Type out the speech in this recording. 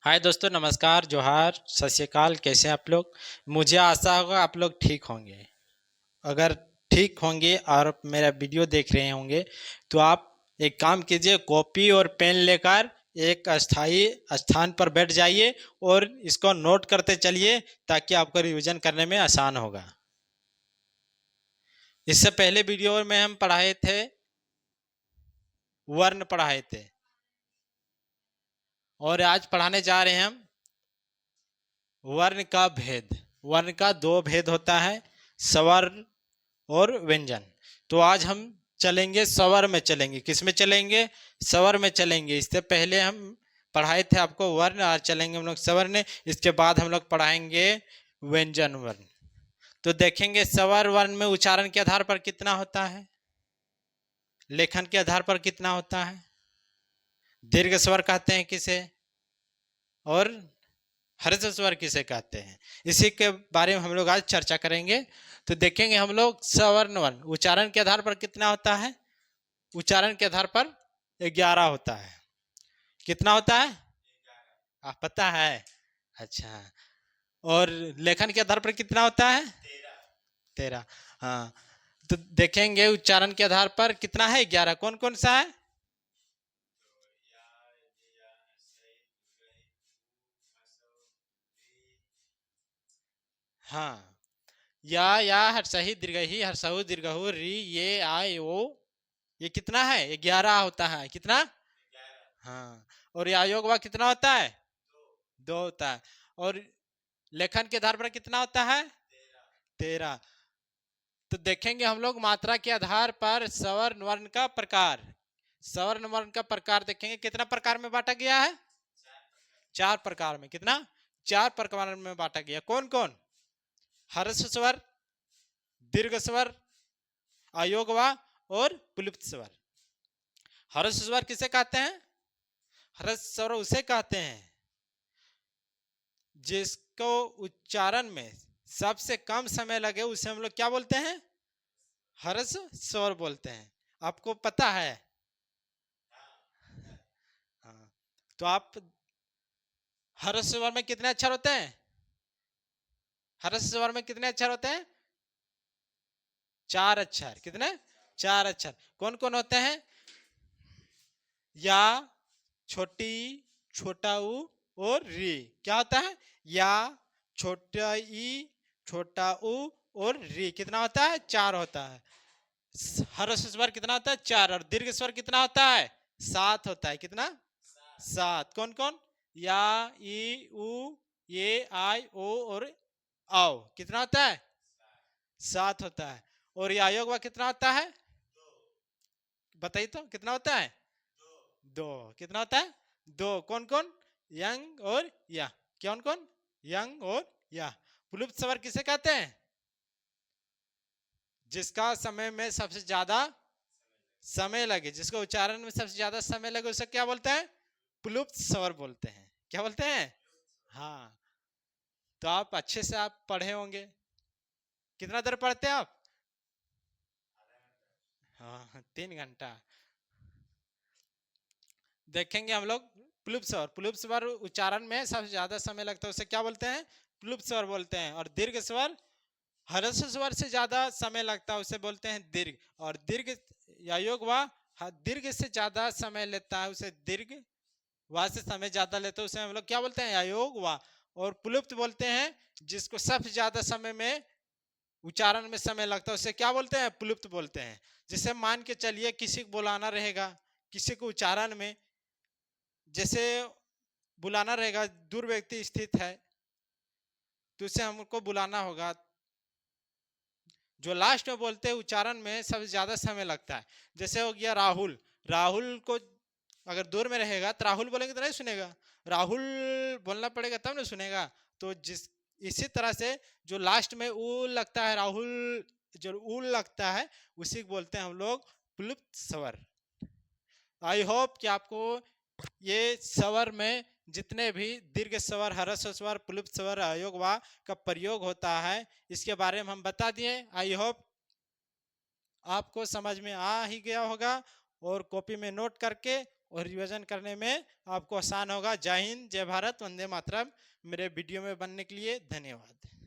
हाय दोस्तों, नमस्कार, जोहार, सत श्री अकाल। कैसे हैं आप लोग? मुझे आशा होगा आप लोग ठीक होंगे। अगर ठीक होंगे और मेरा वीडियो देख रहे होंगे तो आप एक काम कीजिए, कॉपी और पेन लेकर एक अस्थाई स्थान पर बैठ जाइए और इसको नोट करते चलिए ताकि आपको रिवीजन करने में आसान होगा। इससे पहले वीडियो में हम पढ़ाए थे, वर्ण पढ़ाए थे, और आज पढ़ाने जा रहे हैं हम वर्ण का भेद। वर्ण का दो भेद होता है, स्वर्ण और व्यंजन। तो आज हम चलेंगे स्वर में, चलेंगे किस में चलेंगे? स्वर में चलेंगे। इससे पहले हम पढ़ाए थे आपको वर्ण, आज चलेंगे हम लोग स्वर्ण। इसके बाद हम लोग पढ़ाएंगे व्यंजन वर्ण। तो देखेंगे स्वर वर्ण में उच्चारण के आधार पर कितना होता है, लेखन के आधार पर कितना होता है, दीर्घ स्वर कहते हैं किसे और हर्ष स्वर किसे कहते हैं, इसी के बारे में हम लोग आज चर्चा करेंगे। तो देखेंगे हम लोग सवर्ण वर्ण उच्चारण के आधार पर कितना होता है। उच्चारण के आधार पर 11 होता है। कितना होता है आप पता है? अच्छा। और लेखन के आधार पर कितना होता है? 13। हाँ, तो देखेंगे उच्चारण के आधार पर कितना है? 11। कौन कौन सा है? हाँ, या हर्षही दीर्घही हर्षहु दीर्घहु री ये आय ओ, ये कितना है? 11 होता है। कितना? हाँ। और योग वा कितना होता है? 2 होता है। और लेखन के आधार पर कितना होता है? 13। तो देखेंगे हम लोग मात्रा के आधार पर सवर्ण वर्ण का प्रकार। सवर्ण वर्ण का प्रकार देखेंगे कितना प्रकार में बांटा गया है? 4 प्रकार में। कितना? 4 प्रकार में बांटा गया। कौन कौन? हर्ष स्वर, दीर्घ स्वर, अयोग वा और पुलिप्त स्वर। हर्ष स्वर किसे कहते हैं? हर्ष स्वर उसे कहते हैं जिसको उच्चारण में सबसे कम समय लगे, उसे हम लोग क्या बोलते हैं? हर्ष स्वर बोलते हैं। आपको पता है? हाँ। तो आप हर्ष स्वर में कितने अक्षर होते हैं? हर्ष स्वर में कितने अक्षर होते हैं? 4 अक्षर। कितने? 4 अक्षर। कौन कौन होते हैं? या, छोटी, छोटा ऊ और री। क्या होता है? या, छोटा ई, छोटा ऊ और री। कितना होता है? 4 होता है। हर्ष स्वर कितना होता है? 4। और दीर्घ स्वर कितना होता है? 7 होता है। कितना? 7। कौन कौन? या, ई, उ, ये, आई, ओ और आओ। कितना होता है? 7 होता है। और या योग वा कितना होता है? बताइए तो कितना होता है? 2। कितना होता है? 2। कौन कौन? यंग और या। कौन कौन? यंग और या। पुलुप्त स्वर किसे कहते हैं? जिसका समय में सबसे ज्यादा समय लगे, जिसको उच्चारण में सबसे ज्यादा समय लगे, उसे क्या बोलते हैं? प्लुप्त स्वर बोलते हैं। क्या बोलते हैं? हाँ। तो आप अच्छे से आप पढ़े होंगे। कितना देर पढ़ते हैं आप? हाँ, 3 घंटा। देखेंगे हम लोग प्लुप्त स्वर। प्लुप्त स्वर उच्चारण में सबसे ज्यादा समय लगता है, उसे क्या बोलते हैं? प्लुप्त स्वर बोलते हैं। और दीर्घ स्वर हर्ष स्वर से ज्यादा समय लगता है, उसे बोलते हैं दीर्घ। और दीर्घ या योग वा दीर्घ से ज्यादा समय लेता है, उसे दीर्घ वा से समय ज्यादा लेते हैं, उसे हम लोग क्या बोलते हैं? अयोग वा। और प्लुप्त बोलते हैं जिसको सबसे ज्यादा समय में उच्चारण में समय लगता है, उसे क्या बोलते हैं? प्लुप्त बोलते हैं। जैसे मान के चलिए किसी को बुलाना रहेगा, किसी को उच्चारण में जैसे बुलाना रहेगा, दूर व्यक्ति स्थित है तो उसे हमको बुलाना होगा। जो लास्ट में बोलते हैं उच्चारण में सबसे ज्यादा समय लगता है। जैसे हो गया राहुल। राहुल को अगर दूर में रहेगा तो राहुल बोलेंगे तो नहीं सुनेगा, राहुल बोलना पड़ेगा तब ना सुनेगा। तो जिस इसी तरह से जो लास्ट में उ लगता है, राहुल जो उ लगता है, उसी को बोलते हैं हम लोग प्लुप्त स्वर। आई होप कि आपको ये स्वर में जितने भी दीर्घ स्वर, हर्ष स्वर, प्लुप्त स्वर, अयोग वा का प्रयोग होता है, इसके बारे में हम बता दिए। आई होप आपको समझ में आ ही गया होगा। और कॉपी में नोट करके और रिवीजन करने में आपको आसान होगा। जय हिंद, जय भारत, वंदे मातरम। मेरे वीडियो में बनने के लिए धन्यवाद।